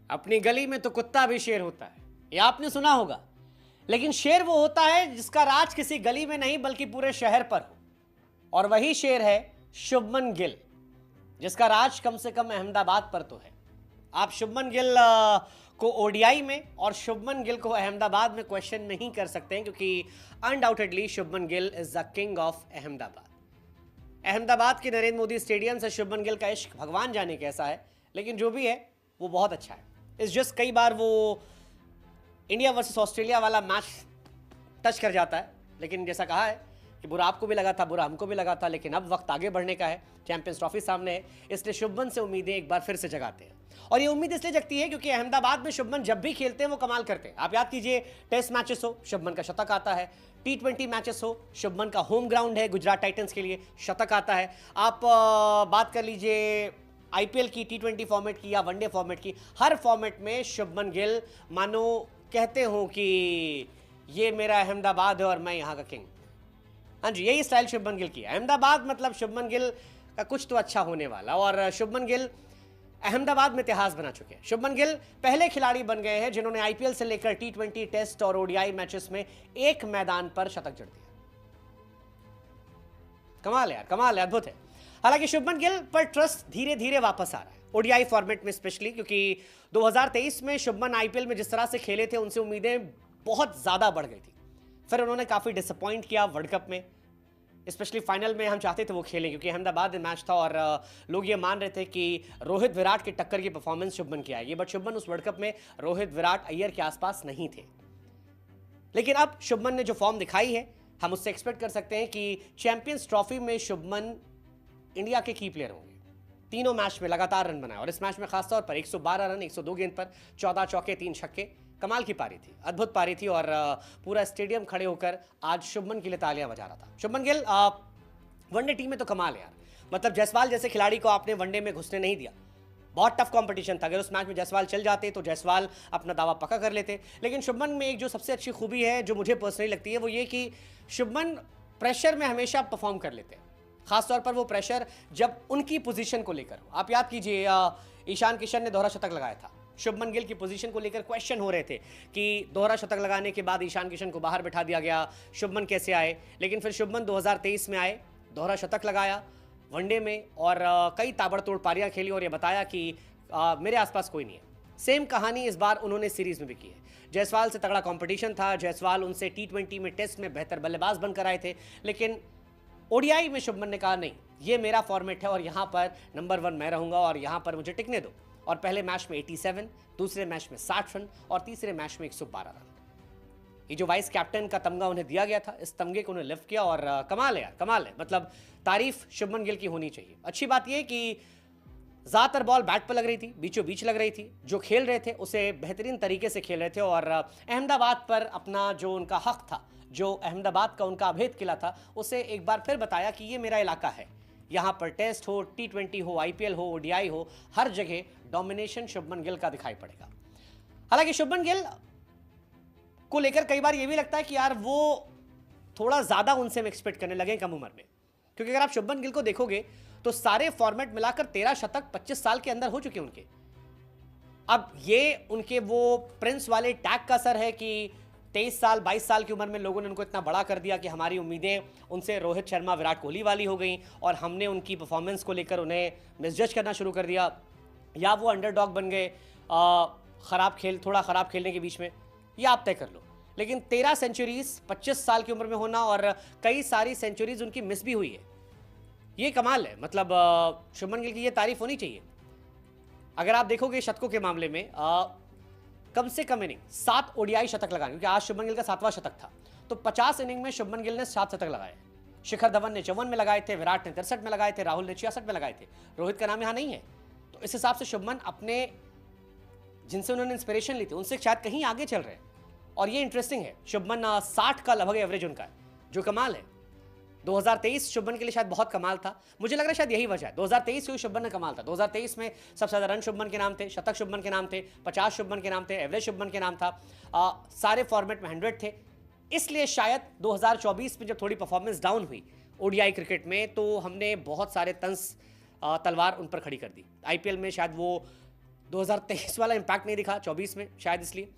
अपनी गली में तो कुत्ता भी शेर होता है, ये आपने सुना होगा। लेकिन शेर वो होता है जिसका राज किसी गली में नहीं बल्कि पूरे शहर पर हो, और वही शेर है शुभमन गिल, जिसका राज कम से कम अहमदाबाद पर तो है। आप शुभमन गिल को ओडीआई में और शुभमन गिल को अहमदाबाद में क्वेश्चन नहीं कर सकते हैं, क्योंकि undoubtedly Shubman Gill is the king of Ahmedabad. Ahmedabad के नरेंद्र मोदी स्टेडियम से शुभमन गिल का इश्क भगवान जाने कैसा है, लेकिन जो भी है वो बहुत अच्छा है। इस जस्ट कई बार वो इंडिया वर्सेस ऑस्ट्रेलिया वाला मैच टच कर जाता है, लेकिन जैसा कहा है कि बुरा आपको भी लगा था, बुरा हमको भी लगा था, लेकिन अब वक्त आगे बढ़ने का है, चैंपियंस ट्रॉफी सामने है, इसलिए शुभमन से उम्मीदें एक बार फिर से जगाते हैं। और ये उम्मीद इसलिए जगती है क्योंकि अहमदाबाद में शुभमन जब भी खेलते हैं वो कमाल करते हैं। आप याद कीजिए, टेस्ट मैचेस हो शुभमन का शतक आता है, T20 मैचेस हो शुभमन का होम ग्राउंड है गुजरात टाइटंस के लिए, शतक आता है। आप बात कर लीजिए आईपीएल की, T20 फॉर्मेट की या वनडे फॉर्मेट की, हर फॉर्मेट में शुभमन गिल मानो कहते हो कि ये मेरा अहमदाबाद है और मैं यहाँ का किंग। हाँ जी, यही स्टाइल शुभमन गिल की है। अहमदाबाद मतलब शुभमन गिल का कुछ तो अच्छा होने वाला, और शुभमन गिल अहमदाबाद में इतिहास बना चुके हैं। शुभमन गिल पहले खिलाड़ी बन गए हैं जिन्होंने आईपीएल से लेकर T20, टेस्ट और ओडीआई मैचेस में एक मैदान पर शतक जड़ दिया। कमाल है यार, कमाल है, अद्भुत है। हालांकि शुभमन गिल पर ट्रस्ट धीरे धीरे वापस आ रहा है ओडीआई फॉर्मेट में स्पेशली, क्योंकि 2023 में शुभमन आईपीएल में जिस तरह से खेले थे उनसे उम्मीदें बहुत ज्यादा बढ़ गई थी। फिर उन्होंने काफी डिसअपॉइंट किया वर्ल्ड कप में, स्पेशली फाइनल में हम चाहते थे वो खेलें क्योंकि अहमदाबाद में मैच था और लोग ये मान रहे थे कि रोहित विराट की टक्कर की परफॉर्मेंस शुभमन की आएगी, बट शुभमन उस वर्ल्ड कप में रोहित विराट अय्यर के आसपास नहीं थे। लेकिन अब शुभमन ने जो फॉर्म दिखाई है, हम उससे एक्सपेक्ट कर सकते हैं कि चैंपियंस ट्रॉफी में शुभमन इंडिया के की प्लेयर होंगे। तीनों मैच में लगातार रन बनाए, और इस मैच में खासतौर पर 112 रन 102 गेंद पर 14 चौके 3 छक्के, कमाल की पारी थी, अद्भुत पारी थी, और पूरा स्टेडियम खड़े होकर आज शुभमन के लिए तालियां बजा रहा था। शुभमन गिल वनडे टीम में तो कमाल है यार, मतलब जायसवाल जैसे खिलाड़ी को आपने वनडे में घुसने नहीं दिया। बहुत टफ कंपटीशन था, अगर उस मैच में जायसवाल चल जाते तो जायसवाल अपना दावा पक्का कर लेते। लेकिन शुभमन में एक जो सबसे अच्छी खूबी है जो मुझे पर्सनली लगती है वो ये कि शुभमन प्रेशर में हमेशा परफॉर्म कर लेते हैं, खासतौर पर वो प्रेशर जब उनकी पोजीशन को लेकर हो। आप याद कीजिए ईशान किशन ने दोहरा शतक लगाया था, शुभमन गिल की पोजीशन को लेकर क्वेश्चन हो रहे थे कि दोहरा शतक लगाने के बाद ईशान किशन को बाहर बैठा दिया गया, शुभमन कैसे आए। लेकिन फिर शुभमन 2023 में आए, दोहरा शतक लगाया वनडे में, और कई ताबड़तोड़ पारियां खेली, और ये बताया कि मेरे आसपास कोई नहीं है। सेम कहानी इस बार उन्होंने सीरीज में भी की है। जायसवाल से तगड़ा कंपटीशन था, जायसवाल उनसे T20 में टेस्ट में बेहतर बल्लेबाज बनकर आए थे, लेकिन ओडीआई में शुभमन ने कहा नहीं, ये मेरा फॉर्मेट है और यहाँ पर नंबर 1 मैं रहूंगा और यहाँ पर मुझे टिकने दो। और पहले मैच में 87, दूसरे मैच में 60 रन और तीसरे मैच में 112 रन। ये जो वाइस कैप्टन का तमगा उन्हें दिया गया था, इस तमगे को उन्हें लिफ्ट किया, और कमाल है यार, कमाल है। मतलब तारीफ शुभमन गिल की होनी चाहिए। अच्छी बात यह कि ज़्यादातर बॉल बैट पर लग रही थी, बीचों बीच लग रही थी, जो खेल रहे थे उसे बेहतरीन तरीके से खेल रहे थे, और अहमदाबाद पर अपना जो उनका हक था, जो अहमदाबाद का उनका अभेद किला था, उसे एक बार फिर बताया कि ये मेरा इलाका है, यहाँ पर टेस्ट हो, T20 हो, आईपीएल हो, ओडीआई हो, हर जगह डोमिनेशन शुभमन गिल का दिखाई पड़ेगा। हालांकि शुभमन गिल को लेकर कई बार यह भी लगता है कि यार वो थोड़ा ज्यादा उनसे हम एक्सपेक्ट करने लगे कम उम्र में, क्योंकि अगर आप शुभमन गिल को देखोगे तो सारे फॉर्मेट मिलाकर 13 शतक 25 साल के अंदर हो चुके उनके। अब ये उनके वो प्रिंस वाले टैग का असर है कि 23 साल 22 साल की उम्र में लोगों ने उनको इतना बड़ा कर दिया कि हमारी उम्मीदें उनसे रोहित शर्मा विराट कोहली वाली हो गई, और हमने उनकी परफॉर्मेंस को लेकर उन्हें मिसजज करना शुरू कर दिया, या वो अंडरडॉग बन गए थोड़ा खराब खेलने के बीच में, या आप तय कर लो। लेकिन 13 सेंचुरीज 25 साल की उम्र में होना, और कई सारी सेंचुरीज उनकी मिस भी हुई है, ये कमाल है। मतलब शुभमन गिल की ये तारीफ होनी चाहिए। अगर आप देखोगे शतकों के मामले में कम से कम इनिंग 7 ओडीआई शतक लगाए, क्योंकि आज शुभमन गिल का 7वां शतक था, तो 50 इनिंग में शुभमन गिल ने 7 शतक लगाए। शिखर धवन ने 54 में लगाए थे, विराट ने 63 में लगाए थे, राहुल ने 66 में लगाए थे, रोहित का नाम यहां नहीं है। तो इस हिसाब से शुभमन अपने जिनसे उन्होंने इंस्पिरेशन ली थी उनसे शायद कहीं आगे चल रहे हैं, और ये इंटरेस्टिंग है। शुभमन 60 का लगभग एवरेज उनका है, जो कमाल है। 2023 शुभमन के लिए शायद बहुत कमाल था, मुझे लग रहा है शायद यही वजह है। 2023 में शुभमन ने कमाल था, 2023 में सबसे ज्यादा रन शुभमन के नाम थे, शतक शुभमन के नाम थे, 50 शुभमन के नाम थे, एवरेज शुभमन के नाम था, सारे फॉर्मेट में 100 थे। इसलिए शायद 2024 में जब थोड़ी परफॉर्मेंस डाउन हुई ओडीआई क्रिकेट में, तो हमने बहुत सारे तंज तलवार उन पर खड़ी कर दी। आईपीएल में शायद वो 2023 वाला इंपैक्ट नहीं दिखा 24 में, शायद इसलिए,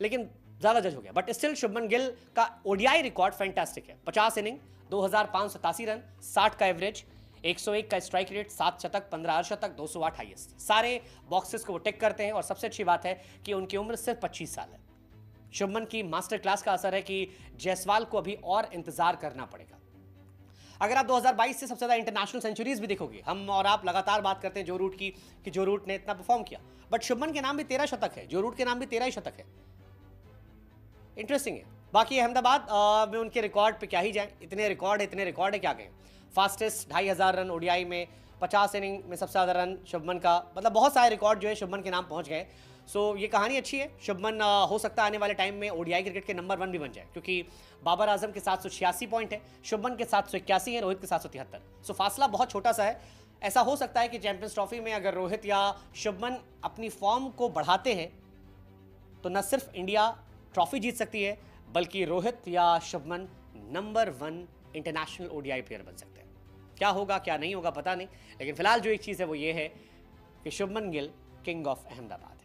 लेकिन ज्यादा जज हो गया। बट स्टिल शुभमन गिल का ओडीआई रिकॉर्ड फैंटास्टिक है। 50 इनिंग, 2587 रन, 60 का एवरेज, 101 का स्ट्राइक रेट, 7 शतक, 15 अर्धशतक, 208 हाईएस्ट। सारे बॉक्सेस को वो टिक करते हैं और सबसे अच्छी बात है कि उनकी उम्र सिर्फ 25 साल है। शुभमन की मास्टर क्लास का असर है कि जायसवाल को अभी और इंतजार करना पड़ेगा। अगर आप 2022 से सबसे ज्यादा इंटरनेशनल सेंचुरीज भी देखोगे, हम और आप लगातार बात करते हैं जो रूट की कि जो रूट ने इतना परफॉर्म किया, बट शुभमन के नाम भी 13 शतक है, जो रूट के नाम भी 13 ही शतक है। इंटरेस्टिंग है। बाकी अहमदाबाद में उनके रिकॉर्ड पे क्या ही जाए, इतने रिकॉर्ड है क्या कहें। फास्टेस्ट 2500 रन ओडीआई में, 50 इनिंग में सबसे ज्यादा रन शुभमन का, मतलब बहुत सारे रिकॉर्ड जो है शुभमन के नाम पहुंच गए। सो ये कहानी अच्छी है। शुभमन हो सकता है आने वाले टाइम में ओडीआई क्रिकेट के नंबर 1 भी बन जाए, क्योंकि बाबर आजम के 786 पॉइंट है, शुभमन के 781 है, रोहित के 773। सो फासला बहुत छोटा सा है। ऐसा हो सकता है कि चैंपियंस ट्रॉफी में अगर रोहित या शुभमन अपनी फॉर्म को बढ़ाते हैं तो न सिर्फ इंडिया ट्रॉफी जीत सकती है, बल्कि रोहित या Shubman number 1 international ODI player बन सकते हैं। क्या होगा क्या नहीं होगा पता नहीं, लेकिन फिलहाल जो एक चीज़ है वो ये है कि शुभमन गिल किंग ऑफ अहमदाबाद है।